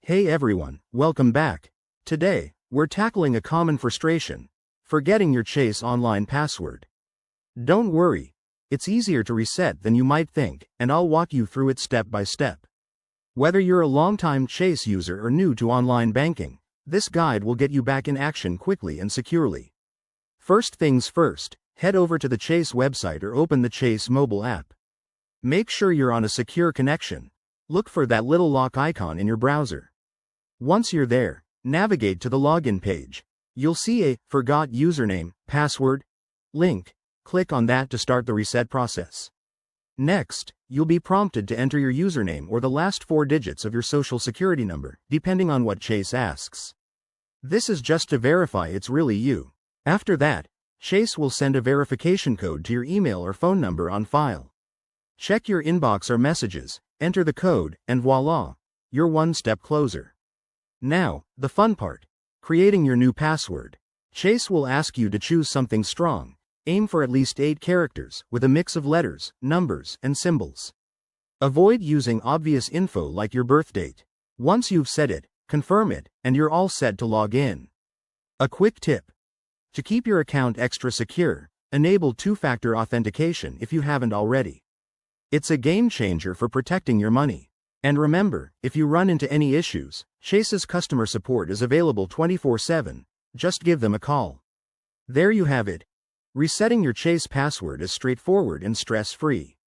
Hey everyone, welcome back. Today, we're tackling a common frustration: forgetting your Chase online password. Don't worry, it's easier to reset than you might think, and I'll walk you through it step by step. Whether you're a longtime Chase user or new to online banking, this guide will get you back in action quickly and securely. First things first, head over to the Chase website or open the Chase mobile app. Make sure you're on a secure connection. Look for that little lock icon in your browser. Once you're there, navigate to the login page. You'll see a "Forgot username, password" link. Click on that to start the reset process. Next, you'll be prompted to enter your username or the last 4 digits of your social security number, depending on what Chase asks. This is just to verify it's really you. After that, Chase will send a verification code to your email or phone number on file. Check your inbox or messages, enter the code, and voila, you're one step closer. Now, the fun part: creating your new password. Chase will ask you to choose something strong. Aim for at least 8 characters, with a mix of letters, numbers, and symbols. Avoid using obvious info like your birth date. Once you've set it, confirm it, and you're all set to log in. A quick tip: to keep your account extra secure, enable 2-factor authentication if you haven't already. It's a game changer for protecting your money. And remember, if you run into any issues, Chase's customer support is available 24/7. Just give them a call. There you have it. Resetting your Chase password is straightforward and stress-free.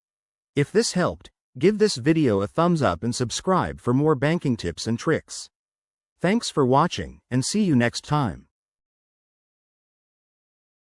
If this helped, give this video a thumbs up and subscribe for more banking tips and tricks. Thanks for watching, and see you next time.